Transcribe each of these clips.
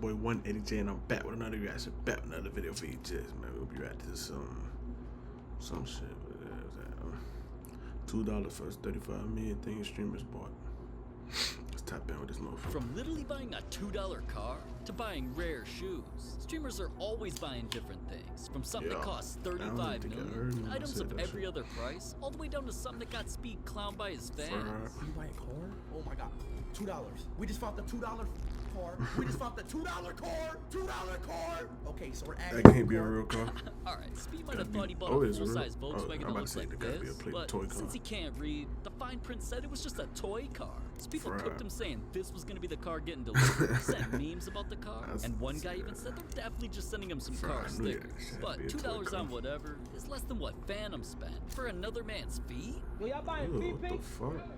your boy 180J, and I'm back with another reaction, back with another video for you, just man. We'll be right to some shit. $2 for 35 million things streamers bought. Let's tap in with this motherfucker. From literally buying a $2 car to buying rare shoes, streamers are always buying different things. From something that costs 35 million, items of every other price, all the way down to something that got Speed clowned by his fans. You buy a car? Oh my god, $2. We just found the $2 car. We just found the $2 car. $2 car. Okay, so we're adding. That can't be a real car. Alright, Speed might have thought he bought a full-size Volkswagen that looks like this, but toy car. since he can't read, the fine print said it was just a toy car. So people cooked him saying this was gonna be the car getting delivered, sent memes about the car, and one guy even said they're definitely just sending him some car stickers. But $2 on whatever is less than what Phantom spent for another man's feet. Yo, y'all buying feet pics? What the fuck?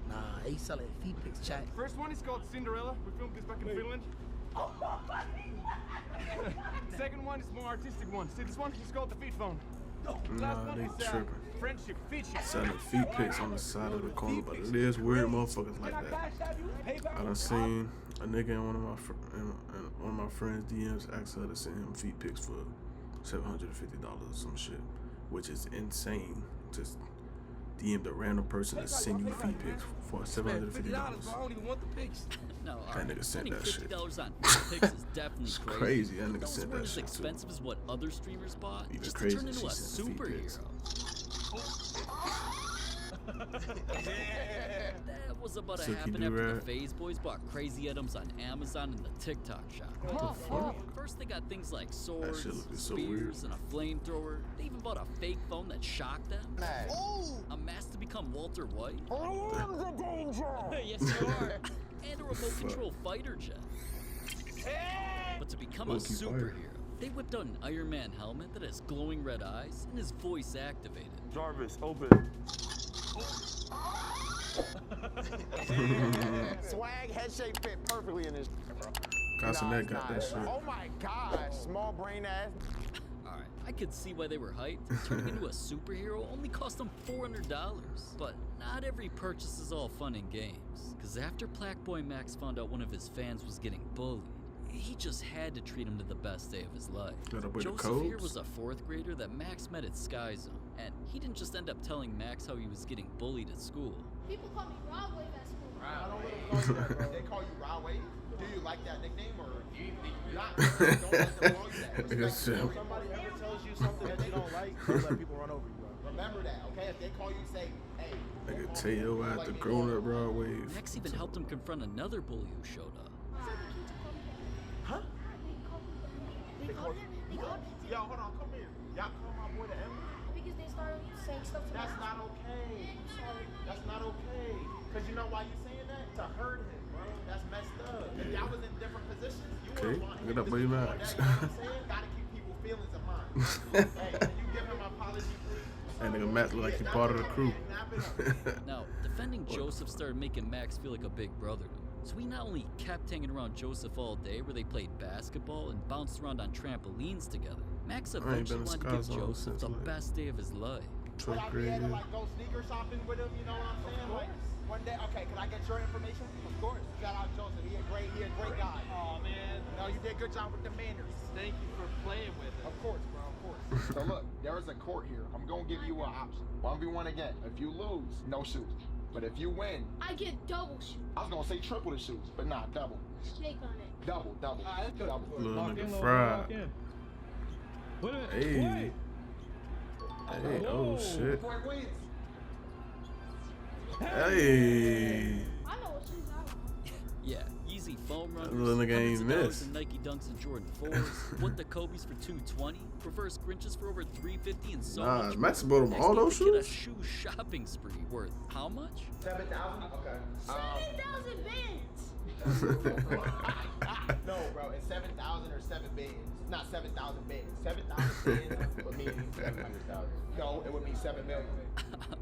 Nah, he selling feet pics, chat. First one is called Cinderella. We filmed this back in Finland. Second one is more artistic one. See this one? It's called the feet phone. Last one is friendship feature. Selling feet pics on the side of the corner, but it is weird motherfuckers like that. I done seen a nigga in one of my friends' DMs ask her to send him feet pics for $750 or some shit, which is insane. Just DM the random person to send you feet pics for $750. I don't even want the pics. No, That nigga sent that shit. $50 on feet pics is definitely It's crazy. That nigga Those sent were that as shit expensive as what other streamers bought Even just to crazier, turn into she a sent feet pics. superhero. That was about to Silky happen after do-rag. the FaZe boys bought crazy items on Amazon and the TikTok shop. What the fuck? First they got things like swords, shit looked so spears, weird. and a flamethrower. They even bought a fake phone that shocked them. A mask to become Walter White. I am the danger! Yes, you are. And a remote control fighter jet. But to become a Loki fire. superhero, they whipped out an Iron Man helmet that has glowing red eyes and is voice activated. Jarvis, open. Swag head shape fit perfectly in this, bro. Castanet got that shit. Oh my gosh, small brain ass. Alright, I could see why they were hyped. Turning into a superhero only cost them $400. But not every purchase is all fun and games. Cause after Blackboy Max found out one of his fans was getting bullied, he just had to treat him to the best day of his life. Joseph here was a 4th grader that Max met at Sky Zone, and he didn't just end up telling Max how he was getting bullied at school. People call me Rob Wave at school. I don't really call you that, bro. They call you Rahway. Do you like that nickname or do you not? Don't let them call you that. Respect Yes, you. If somebody ever tells you something that you don't like, don't let people run over you, bro. Remember that, okay? If they call you, say, hey. Nigga, tell your ass the grown up Broadway. Max even helped him confront another bully who showed up. Huh? They called him. Yo, hold on, come here. Y'all call my boy the M? Because they started saying stuff to That's me. not okay. I'm sorry. That's not okay. Because you know why you saying that? To hurt him, bro. That's messed up. If y'all was in different positions, you Okay, wouldn't want him get up, to buddy, do Max. that. You know what I'm saying? Gotta keep people's feelings in mind. Hey, can you give him an apology, please? That nigga Matt look like he part of the crew. Now, defending Joseph started making Max feel like a big brother to him. So he not only kept hanging around Joseph all day where they played basketball and bounced around on trampolines together, Max eventually been to wanted to give Sky Zone Joseph since, the like, best day of his life. Truck Would I be able to grader. like go sneaker shopping with him? You know what I'm saying? Like one day, okay. Can I get your information? Of course. Shout out Joseph. He a great guy. Oh man, No, you did a good job with the manners. thank you for playing with us. Of course, bro. Of course. So look, there is a court here. I'm gonna give you an option. 1v1 again. If you lose, no shoes. But if you win, I get double shoot. I was gonna say triple the shoes, but nah, double. Shake on it. Double. Alright, let's go. Double. Little Lock nigga in, fried. lock in. Wait a minute. Hey. Hey, oh shit. Boy wins. Hey. I know what shoes I want. Yeah, Yeezy foam runners, little nigga ain't hundreds of dollars miss. in Nike Dunks and Jordan 4s, what the Kobe's for $220, reverse Grinches for over $350, and so Nah, much Max more. bought him Next all week, those we get a shoes? shoe shopping spree worth how much? 7,000. Okay. 7,000 bands. No, bro, it's 7,000 or 7 bands. Not 7,000 bands. 7,000 bands would mean 700,000. No, it would mean 7 million.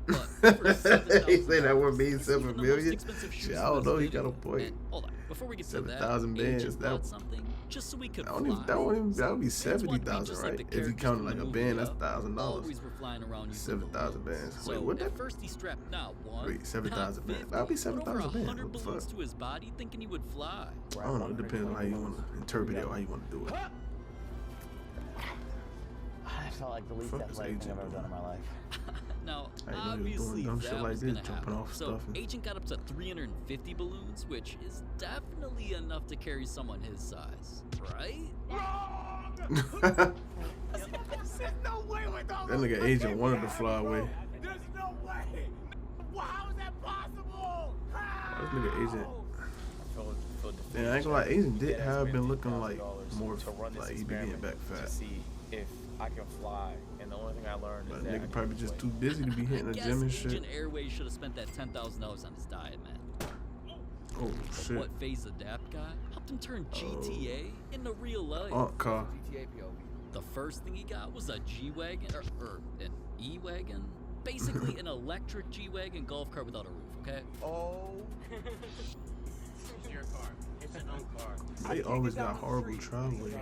But for $7,000, He said that would mean it's 7 even the most million? expensive shoes Shit, in I don't this know, he video. got a point. And hold on, before we get to that, 7,000 bands, Agent that- bought something just so we could That would be fly. So, fans wanted to be 70,000, just right? like the If you characters count from like the a movie band, that's Up. $1,000. Always were flying around using 7,000 bands. So Wait, what at the? first he strapped not one, Wait, 7,000 not bands. 50, That'd be but over 7,000 bands. 100 What the balloons fuck? to his body, thinking he would fly. I don't know. It depends on how you you want to interpret it, how you want to do it. I felt like the least Fuck is athletic thing Agent I've ever done in my life. Now, I didn't know he was obviously, doing dumb shit that like was this, gonna jumping happen. off So, stuff and- Agent got up to 350 balloons, which is definitely enough to carry someone his size, right? That There's no way with all nigga Agent wanted to fly away. There's no way. How is that possible? This nigga Agent. For Yeah, I ain't gonna lie, Agent did have been looking like $1,000 more to run this like he be getting back experiment fat. to see if I can fly. And the only thing I learned But is that I nigga need probably to just wait. too busy to be hitting I the guess gym and shit. Agent Airways should have spent that $10,000 on his diet, man. Oh shit. What phase adapt guy helped him turn GTA into real life. Car. GTA POV. The first thing he got was a G-Wagon, or an E-Wagon. Basically an electric G-Wagon golf cart without a roof, okay? Oh. It's your car. It's your own car. They always got horrible travelers.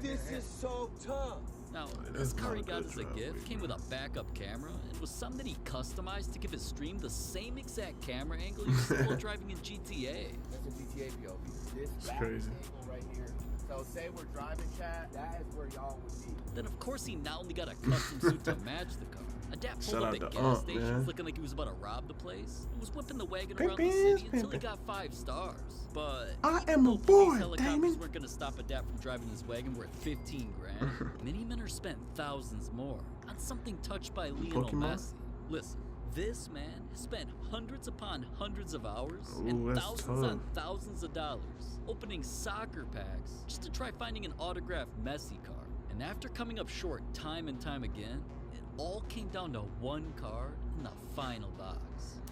This is so tough. Now, that's this car not he a got good as a driveway, gift came with a backup camera and was something that he customized to give his stream the same exact camera angle you see while driving in GTA. That's a GTA POV. This It's back crazy. angle right here. So say we're driving, chat. That is where y'all would be. Then of course he not only got a custom suit to match the car. Adapt Shout pulled out up at to gas Unc, stations man. looking like he was about to rob the place and was whipping the wagon Pimpin', around the city until he pimpin'. got 5 stars. But I even am though a police boy, helicopters Damon. weren't gonna stop Adapt from driving his wagon worth 15 grand, Mini Minter spent thousands more on something touched by Lionel Pokemon? Messi. Listen, this man has spent hundreds upon hundreds of hours Ooh, and that's thousands tough. on thousands of dollars opening soccer packs just to try finding an autographed Messi card. And after coming up short time and time again, it all came down to one card in the final box.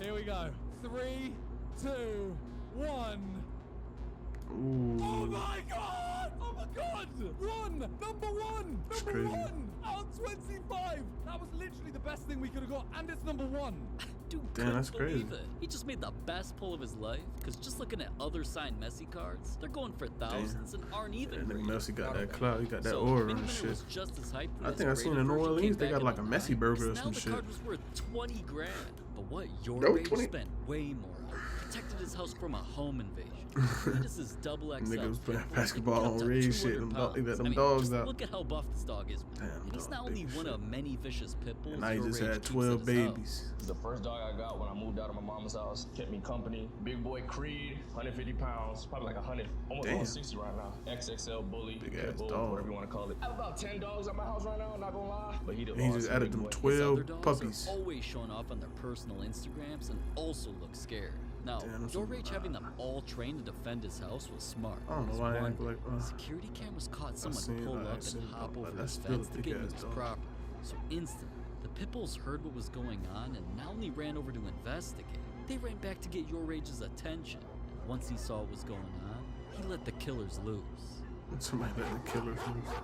Here we go. 3, 2, 1. Oh Ooh. my god! Oh my god! Number one! It's Number crazy. one! Out 25! That was literally the best thing we could have got, and it's number one! Dude Damn, couldn't that's believe crazy. it. He just made the best pull of his life, because just looking at other signed Messi cards, they're going for thousands and aren't even That nigga real. Messi got that clout. He got that So, aura Mini and Minter shit. was just as hyped when I his think I seen graded in New version Orleans came they back got in like a 09, Messi burger or because some now shit. the card was worth 20 grand. But what your No, Rage 20. spent way more on. Protected his house from a home invasion. This is double XL. Nigga was playing Pitbull, basketball up on to Rage shit, 200 them dog- he let pounds. them I mean, dogs just out. Look at how buff this dog is, man. Damn, And he's dog, not only big one shit. of many vicious pit bulls. And now he Your just Rage had keeps 12 at his house. babies. The first dog I got when I moved out of my mama's house kept me company. Big boy Creed, 150 pounds, probably like 100, almost Damn. 160 right now. XXL bully, Big pit ass bull, dog. whatever you want to call it. I have about 10 dogs at my house right now, not gonna lie. But he the And he boss, just big added them boy. 12 His other dogs puppies. are always showing off on their personal Instagrams and also look scared. Now, Damn, that's your some- Rage having them all trained to defend his house was smart. I don't know because why I one, act like, security cameras caught someone seen pull that, I up seen and hop that, over but his that's still a fence to get into big-ass his dog. property. So instantly, the Pitbulls heard what was going on and not only ran over to investigate, they ran back to get your Rage's attention. And once he saw what was going on, he let the killers loose. Somebody let the killer loose.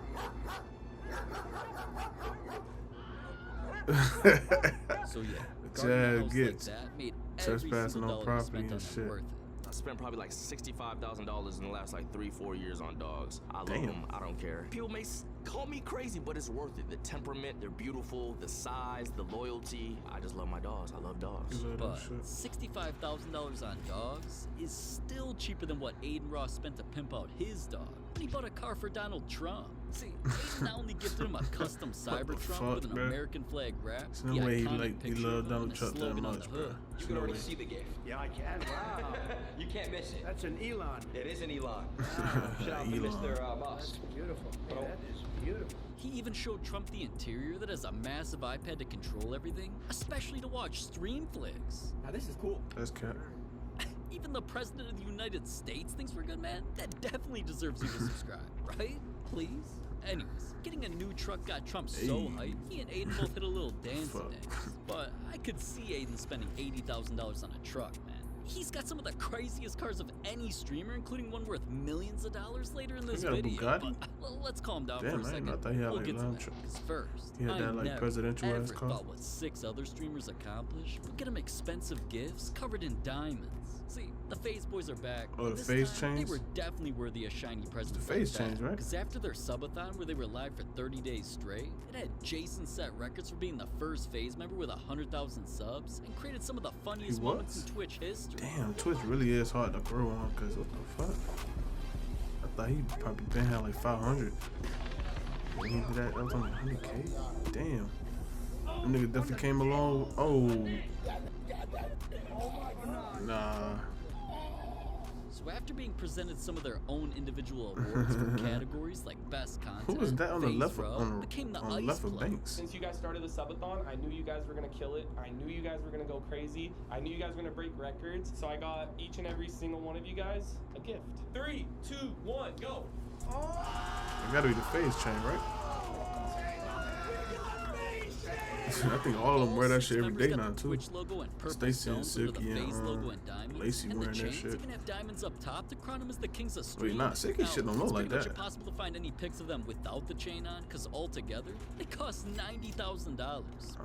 So yeah, Jazz guarding a house like gets that made every trespassing single on dollar property spent and on shit. them worth it. I spent probably like $65,000 in the last like 3-4 years on dogs. I love Damn. them. I don't care. People may call me crazy, but it's worth it. The temperament, they're beautiful. The size, the loyalty. I just love my dogs. I love dogs. You love But that shit. $65,000 on dogs is still cheaper than what Aiden Ross spent to pimp out his dog when he bought a car for Donald Trump. See, Aiden not only gifted him a custom Cybertruck fuck, with an bruh? American flag wrap, There's the no way he iconic he picture loved of him Donald and Trump that slogan on much, the bro. hood. There's You can no already way. see the gift. Yeah, I can. Wow. You can't miss it. That's an Elon. It is an Elon. Shout out to Elon. Mr. Boss. Beautiful. Hey, that is beautiful. He even showed Trump the interior that has a massive iPad to control everything, especially to watch stream flicks. Now this is cool. That's cap. Even the President of the United States thinks we're good, man? That definitely deserves you to subscribe, right? Please? Anyways, getting a new truck got Trump so Hey. hyped, he and Aiden both hit a little dance Fuck. dance. But I could see Aiden spending $80,000 on a truck, man. He's got some of the craziest cars of any streamer, including one worth millions of dollars later in this got a video. Bugatti? But let's calm down Damn, for a I second. thought he had, We'll like, get to lamb that. truck. 'Cause first, He had I that, like, never, presidential ass ever car. thought what 6 other streamers accomplished would get them expensive gifts covered in diamonds. See, the FaZe boys are back. Oh, but the this FaZe time, changed? They were definitely worthy of shiny presents. FaZe changed, right? Because after their subathon where they were live for 30 days straight, it had Jason set records for being the first FaZe member with 100,000 subs and created some of the funniest moments was? in Twitch history. Damn, Twitch really is hard to grow on, cause what the fuck? I thought he probably been had like 500. When he did that was only 100K. Damn. That nigga definitely came along. Oh. Nah. So after being presented some of their own individual awards for categories like best content, Who was that on the Phase left Row became the on the ice left of play. Banks? Since you guys started the subathon, I knew you guys were gonna kill it. I knew you guys were gonna go crazy. I knew you guys were gonna break records. So I got each and every single one of you guys a gift. 3, 2, 1, go. It gotta be the phase chain, right? I think all of them wear that shit every day now too. Logo and purple Stacey and stones under Silky the and Phase logo and diamonds. Lacey And wearing the that chains shit. even have diamonds up top to crown them as the kings of Wait, street. nah, Silky shit don't look like It's pretty much that. impossible to find any pics of them without the chain on, because altogether they cost $90,000.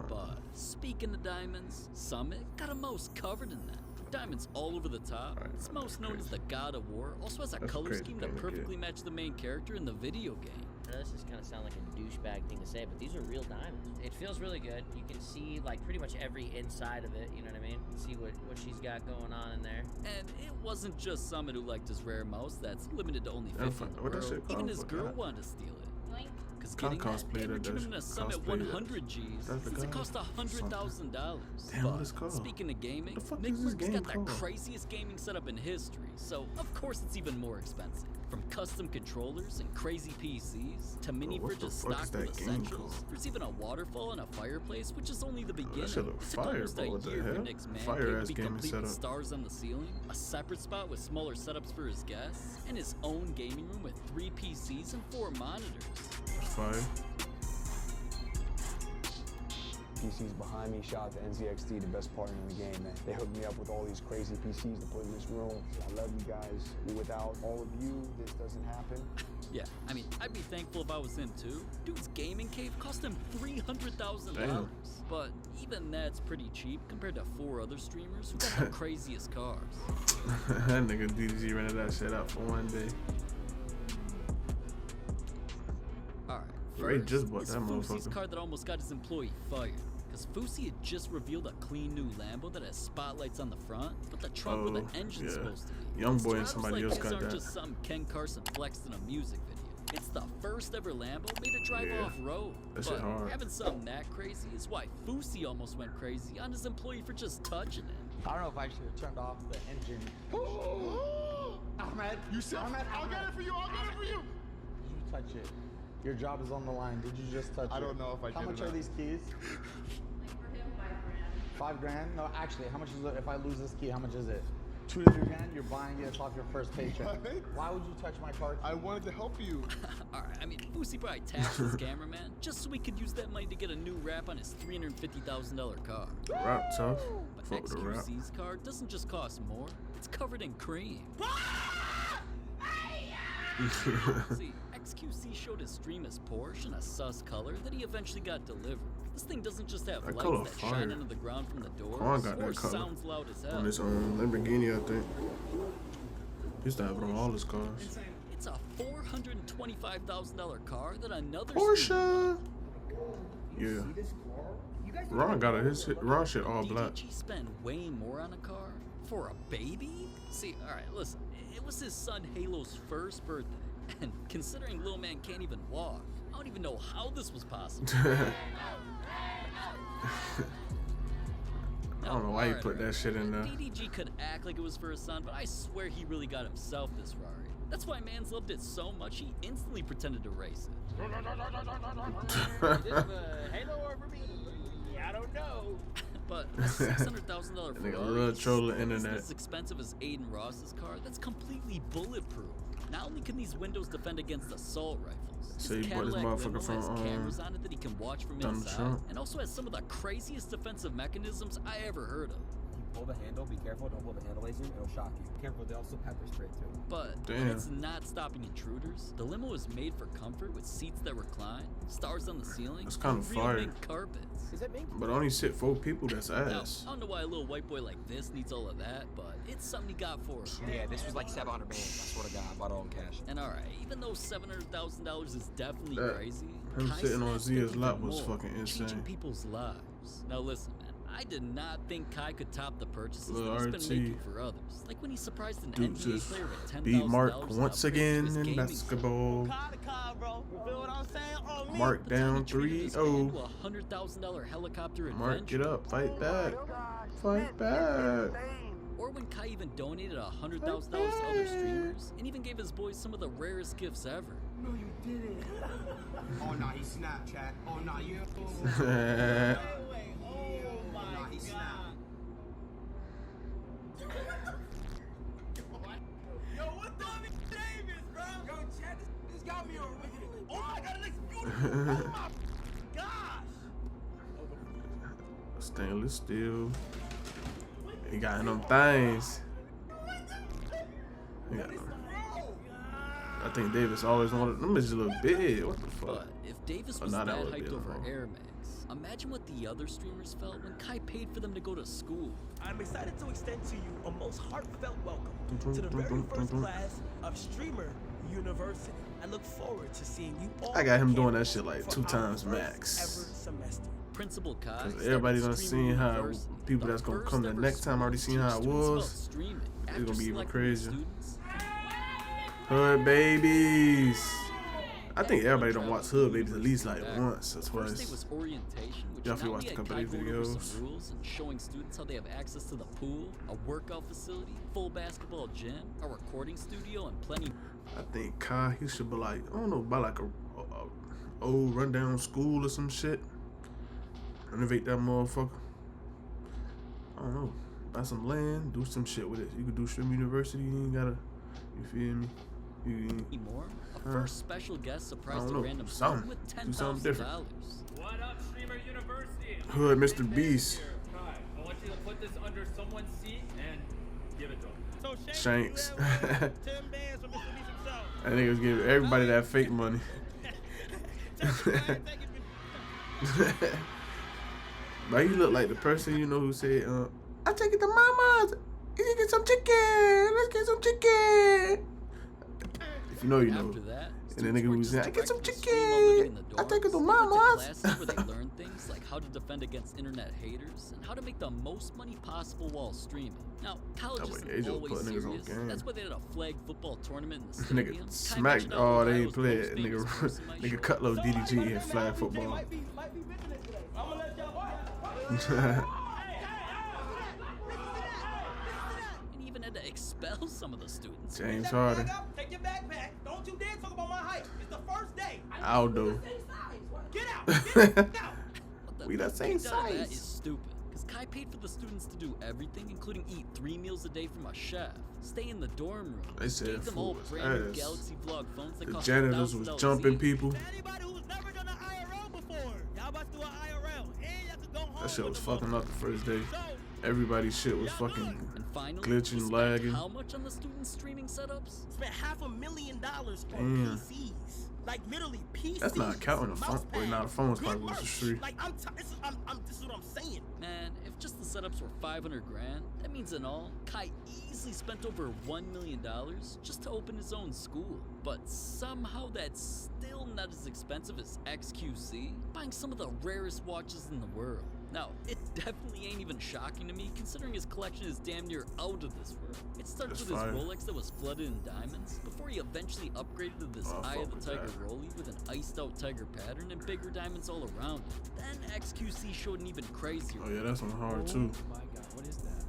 But speaking of diamonds, Summit got a most covered in them. Diamonds all over the top. It's most known as the God of War. Also has a That's a color crazy scheme thing that to perfectly get. matches the main character in the video game. I know this is kind of sound like a douchebag thing to say, but these are real diamonds. It feels really good. You can see like pretty much every inside of it, you know what I mean? See what she's got going on in there. And it wasn't just Summit who liked his rare mouse that's limited to only Yeah, 50 in the what that world. shit Even called? his Fuck girl that. wanted to steal it. Because Con getting that cosplay and that returning does him in a Summit cosplay that. 100 G's That's the since it guy? cost $100,000. Damn, what is it called? Speaking of gaming, What the fuck Nick is this Merck's game got called? the craziest gaming setup in history, so of course it's even more expensive. From custom controllers and crazy PCs to mini what the fridges fuck is stocked that with game essentials. called? There's even a waterfall and a fireplace, which is only the beginning. shit look It took fire, almost bro. a What the year for hell? Nick's man Fire cave ass to be gaming complete with setup. stars on the ceiling, a separate spot with smaller setups for his guests, and his own gaming room with 3 PCs and 4 monitors. That's fire. PCs behind me. Shout out to NZXT, the best partner in the game, man. They hooked me up with all these crazy PCs to put in this room. I love you guys. Without all of you, this doesn't happen. Yeah, I mean, I'd be thankful if I was in too. Dude's gaming cave cost him $300,000. Damn. But even that's pretty cheap compared to 4 other streamers who got the craziest cars. That nigga DDG rented that shit out for one day. Alright, Ray just bought is that Fousey's motherfucker. car that almost got his employee fired. Because Fousey had just revealed a clean new Lambo that has spotlights on the front, but the trunk where the engine's supposed to be. Young boy So and I somebody was else like, these got aren't that. just some Ken Carson flexed in a music video. It's the first ever Lambo made to drive Yeah. off-road. That shit But hard. having something that crazy is why Fousey almost went crazy on his employee for just touching it. I don't know if I should have turned off the engine. Ahmed, You said, Ahmed, I'll get it for you, I'll get it for you. Did you touch it? Your job is on the line. Did you just touch it? I don't know if I How did or much are not. these keys? $5 grand? No, actually, how much is it? If I lose this key, how much is it? 2 to 3 grand? You're buying it off your first paycheck. What? Why would you touch my car key? I wanted to help you. Alright, I mean, Fousey probably taxed his cameraman just so he could use that money to get a new wrap on his $350,000 car. Rap tough. But Fuck with the rap. XQC's car doesn't just cost more, it's covered in cream. See, XQC showed his stream as Porsche in a sus color that he eventually got delivered. This thing doesn't just have That color lights that fire. shine into the ground from the doors, Quan got or that color sounds loud as hell. on his Lamborghini, I think. He used to have it on all his cars. It's a $425,000 car that another streamer Porsche. Yeah. Ron got it. Ron shit all black. DDG spend way more on a car for a baby? See, alright, listen. It was his son Halo's first birthday. And considering Lil Man can't even walk, I don't even know how this was possible. I don't know why he put that shit in there. DDG could act like it was for his son, but I swear he really got himself this Rari. That's why Mans loved it so much he instantly pretended to race it. Halo over me? I don't know. But a $600,000 That nigga Ferrari love is troll the almost internet. as expensive as Aiden Ross's car that's completely bulletproof. Not only can these windows defend against assault rifles, So his he bought this Cadillac motherfucker limo from, has cameras on it that he can watch from Donald inside, Trump. and also has some of the craziest defensive mechanisms I ever heard of. Pull the handle, be careful, don't pull the handle laser, it'll shock you. Careful, they also pepper spray too. But when it's not stopping intruders, the limo is made for comfort with seats that recline, stars on the ceiling, That's kinda and real fire. mink carpets. Is that mink? But only sit 4 people, that's Now, ass. I don't know why a little white boy like this needs all of that, but it's something he got for him. Yeah, this was like 700 bands. I swear to God, I bought it all in cash. And alright, even though $700,000 is definitely That- crazy, him Kai sitting on Cenat's Zia's thinking lap for was more, fucking changing insane. people's lives. Now listen, man, I did not think Kai could top the purchases Lil that he's RT. been making for others. Like when he surprised an Dude NBA just player with $10,000 beat Mark to once upgrade again his in gaming basketball. setup. Mark down He treated his fan 3-0. to a $100,000 helicopter Mark, adventure. get up, fight back, fight back. Or when Kai even donated $100,000 to other streamers and even gave his boys some of the rarest gifts ever. No, you didn't. Oh, no, he Snapchat. Oh, no, you. He snapped. Yo, what Tommy Davis, bro? Yo, Chad, this got me on. Oh my God, it looks beautiful. Oh my gosh. Stainless steel. He got them things. He got them. I think Davis always wanted them. Just look big. What the fuck? But if Davis Oh, was nah, that that would've hyped been over wrong. Air Max, imagine what the other streamers felt when Kai paid for them to go to school. I'm excited to extend to you a most heartfelt welcome to the very first class of Streamer University. I look forward to seeing you all. I got him on doing that campus shit like for 2 our times first max. ever semester. Principal Kai. Cause everybody gonna see how people that's gonna come the next time already seen how it was. It's gonna be even crazier. Hood Babies. I think everybody don't watch Hood Babies at least like once or First day twice. was orientation, which Y'all not feel watch only the had Kai company going over videos. some rules and showing students how they have access to the pool, a workout facility, full basketball gym, a recording studio, and plenty. I think Kai, he should be like, I don't know, buy like a old rundown school or some shit. Renovate that motherfucker. I don't know. Buy some land, do some shit with it. You could do Stream University, you ain't gotta, you feel me? More. A Huh? first special guest I surprised don't a know, random something. student with Do something different. $10,000. What up, Streamer University? Hood Mr. Beast. Kai, I want you to put this under someone's seat and give it to him. So Shanks. That niggas give everybody that fake money. But he look like the person you know who said, I take it to mama's. You can get some chicken. Let's get some chicken. If you know, you know. After that, And the nigga who was saying, I get some chicken. I take it to They went to mama's. classes where they learned things like how to defend against internet haters and how to make the most money possible while streaming. Now, college That boy isn't Ajo always put niggas on serious. game. That's why they had a flag football tournament in the stadium. Nigga Kai smacked. mentioned how Oh, they ain't Ohio's play most it. famous person might Nigga show cut low up. DDG in flag football. And even had to expel some of the students. James Harden. Take your backpack. Don't you dare talk about my height. It's the first day. Aldo. Get out. Get out. We the same None of that size. is stupid. Because Kai paid for the students to do everything, including eat 3 meals a day from a chef, stay in the dorm room, They said gave them all food was brand new ass. Galaxy Vlog phones that The cost janitors was $1,000 jumping each. people. Anybody who's never done an IRL before, y'all about to do an IRL, and y'all can go home. That shit was fucking up the first day. Everybody's shit was fucking And finally, glitching, he spent lagging. how much on the student streaming setups? Spent $500,000 on Damn. PCs. Like literally PCs. That's not counting the phone. Wait, nah, the phone's probably was free. Like this is what I'm saying. Man, if just the setups were 500 grand, that means in all, Kai easily spent over $1 million just to open his own school. But somehow that's still not as expensive as XQC, buying some of the rarest watches in the world. Now, it definitely ain't even shocking to me, considering his collection is damn near out of this world. It starts That's with his fire. Rolex that was flooded in diamonds, before he eventually upgraded to this Oh, Eye fuck of with the Tiger that. Rollie with an iced out tiger pattern and bigger diamonds all around it. Then XQC showed an even crazier. Oh yeah, that's on hard too. my god, what is that?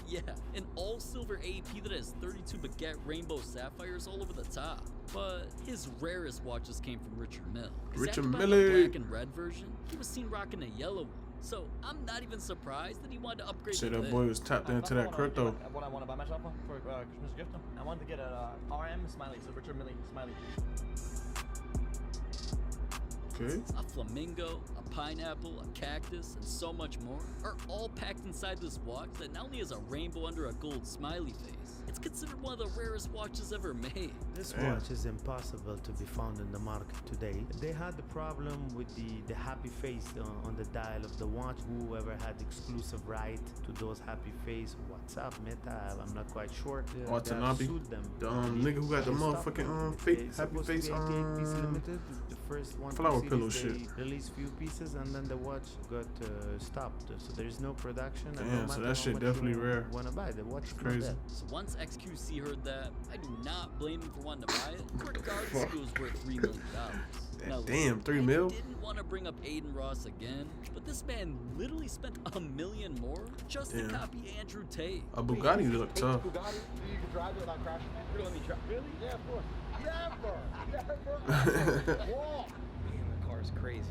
Yeah, an all silver AP that has 32 baguette rainbow sapphires all over the top. But his rarest watches came from Richard Mille. 'Cause Richard after buying Mille. the black and red version, he was seen rocking a yellow one. So I'm not even surprised that he wanted to upgrade Shit, to that this. boy was tapped into that crypto. What I want to buy myself for Christmas gift. I wanted to get a RM Smiley, so Richard Mille Smiley. Okay. A flamingo, a pineapple, a cactus, and so much more are all packed inside this watch that not only has a rainbow under a gold smiley face, It's considered one of the rarest watches ever made. This Damn. watch is impossible to be found in the market today. They had the problem with the happy face on the dial of the watch. Whoever had exclusive right to those happy face, what's up, Meta? I'm not quite sure. They have Watanabe, sued them. the nigga who got the They stopped them. motherfucking They happy supposed to face be 88 piece limited. The first one flower two pillow series, shit. they released few pieces and then the watch got stopped. So there's no production. And Damn, no so matter that how shit much definitely you rare. wanna buy the watch? Is not Crazy. there. So once XQC heard that, I do not blame him for wanting to buy it, regardless if it was worth $3 million. Now, Damn, 3 I mil? didn't want to bring up Aiden Ross again, but this man literally spent $1 million more just Damn. to copy Andrew Tate. A Bugatti look tough. Bugatti, you can drive it without crashing. Really? Let me try. Really? Yeah, of course. Never. Whoa. Man, the car's crazy.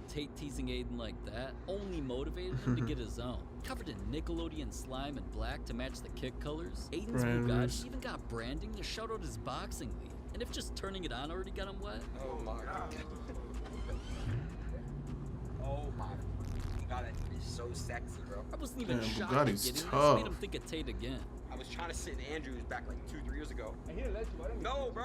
Tate teasing Aiden like that only motivated him to get his own. Covered in Nickelodeon slime and black to match the kick colors, Aiden's Branders. Bugatti even got branding to shout out his boxing league. And if just turning it on already got him wet, Oh my god. Oh my god, that dude is so sexy, bro. I wasn't even Damn, shocked Bugatti's at getting this, tough. made him think of Tate again. I was trying to sit in Andrews back like 2-3 years ago. I hear let you. I didn't No, bro.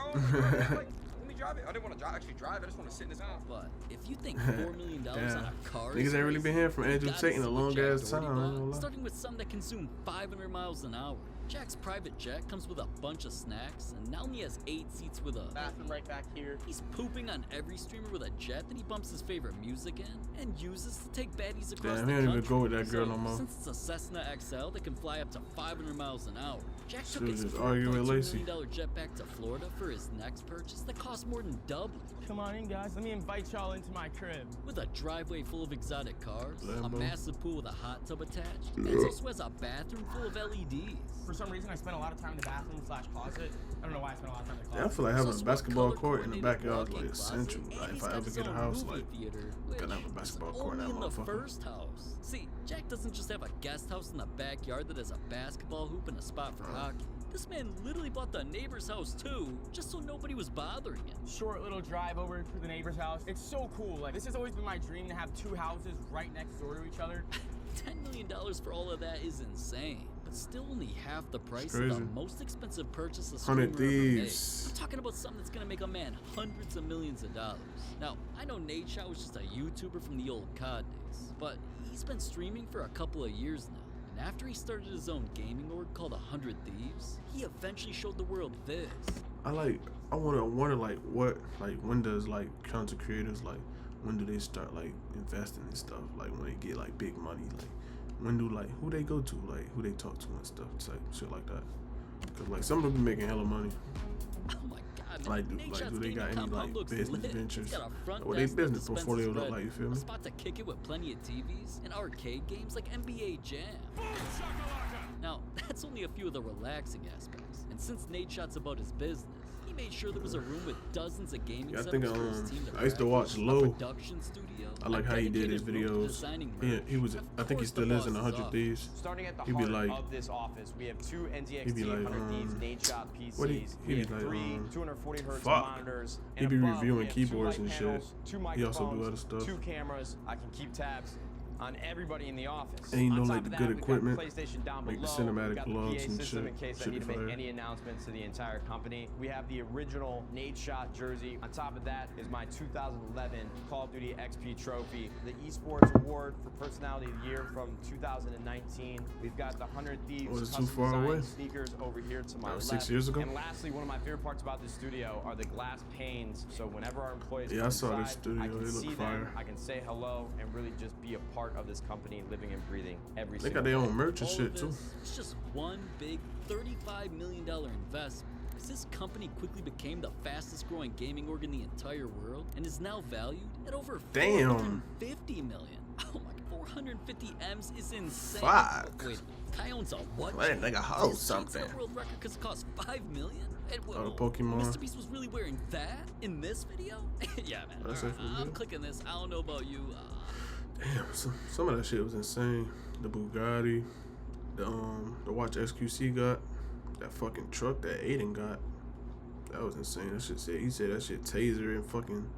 Like, let me drive it. I didn't want to actually drive. I just want to sit in his house. But if you think $4 million on Damn. a car Niggas is ain't really been hearing from crazy, Andrew you gotta Tate in a see what long Jack ass Doherty time, I ain't bought, gonna lie. starting with some that consume 500 miles an hour. Jack's private jet comes with a bunch of snacks and now only has 8 seats with a Bathroom right back here. He's pooping on every streamer with a jet that he bumps his favorite music in and uses to take baddies across Damn, the he don't country. even go with that girl So, no more. Since it's a Cessna XL that can fly up to 500 miles an hour, Jack She took was his just arguing with $4.2 Lacey. million jet back to Florida for his next purchase that cost more than double. Come on in, guys. Let me invite y'all into my crib. With a driveway full of exotic cars, a Lambo. massive pool with a hot tub attached, and also has a bathroom full of LEDs. For some reason, I spent a lot of time in the bathroom / closet. I don't know why I spent a lot of time in the closet. Yeah, I feel like having a It's also basketball a court in the color-coordinated backyard is walk-in like closet, essential. and Like he's if I got ever his get a own house, movie like theater, gotta have a which basketball is court in that only in the motherfucker. first house. See, Jack doesn't just have a guest house in the backyard that has a basketball hoop and a spot for hockey. This man literally bought the neighbor's house too, just so nobody was bothering him. Short little drive over to the neighbor's house. It's so cool. Like, this has always been my dream to have 2 houses right next door to each other. $10 million for all of that is insane, but still only half the price of crazy. the most expensive purchase a 100 streamer ever made. Thieves. I'm talking about something that's gonna make a man hundreds of millions of dollars. Now, I know Nadeshot was just a YouTuber from the old COD days, but he's been streaming for a couple of years now. And after he started his own gaming org called 100 Thieves, he eventually showed the world this. I wonder like what, like when does like content creators, like when do they start like investing in stuff, like when they get like big money, like when do like who they go to, like who they talk to and stuff, like shit like that. Cause like some of them be making hella money. Oh my god, man. Like do Nadeshot's they gaming got any compound like looks business lit. ventures? It's got a front Or they desk that business dispenses portfolio look bread, like, you feel a me? spot to kick it with plenty of TVs, and arcade games like NBA Jam. Now, that's only a few of the relaxing aspects. And since Nadeshot's about his business, he made sure there was a room with dozens of gaming Yeah, I setups think for his team I used to watch practice, a Low. production studio, I like a how he did his dedicated room for videos. designing Yeah, merch, he was. and I of think he course the still is in boss's 100 office. Thieves. Starting at the He be heart like, of this office, we have 2 he NZXT be like, 100 Thieves Nadeshot PCs. what he we be have like, 3 240 hertz fuck. monitors. He and be above, reviewing we have keyboards 2 and light shit. panels, 2 He microphones, also do other stuff. 2 cameras. I can keep tabs on everybody in the office. And you know, On top like of the that, good we've got equipment, PlayStation down like the below. cinematic We've got the gloves PA and system shit. in case I Shit need to make fire. any announcements to the entire company. We have the original Nadeshot jersey. On top of that is my 2011 Call of Duty XP trophy, the Esports Award for Personality of the Year from 2019. We've got the 100 Thieves Was it too custom far designed away? sneakers over here to my That was left. 6 years ago? And lastly, one of my favorite parts about this studio are the glass panes. So whenever our employees Yeah, come I saw this inside, studio. I can They look see fire. them, I can say hello, and really just be a part of this company, living and breathing every They single got their day. own merch and All shit of too. this, it's just one big $35 million investment. Because this company quickly became the fastest growing gaming org in the entire world and is now valued at over Damn. $450 million. Oh my, 450 M's is insane. Fuck. Wait, Kai owns a what? That nigga This holds beats something. the world record because it cost $5 million. And Oh, the Pokemon. Mr. Beast was really wearing that in this video? Yeah, man. That's Alright, actually I'm good. clicking this. I don't know about you. Damn, some of that shit was insane. The Bugatti, the watch XQC got, that fucking truck that Aiden got, that was insane. That shit said, he said that shit taser and fucking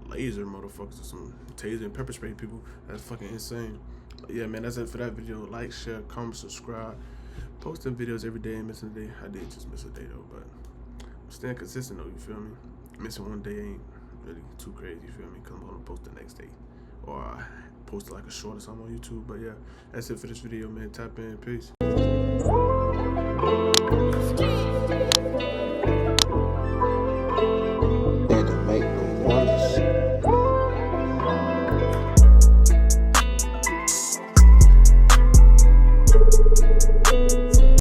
laser motherfuckers or some taser and pepper spray people. That's fucking insane. But yeah, man, that's it for that video. Like, share, comment, subscribe. posting videos every day and missing a day. I did just miss a day though, but I'm staying consistent though, you feel me? Missing one day ain't really too crazy, you feel me? Cause I'm gonna post the next day. Or I post like a short or something on YouTube. But yeah, that's it for this video, man. Tap in, peace.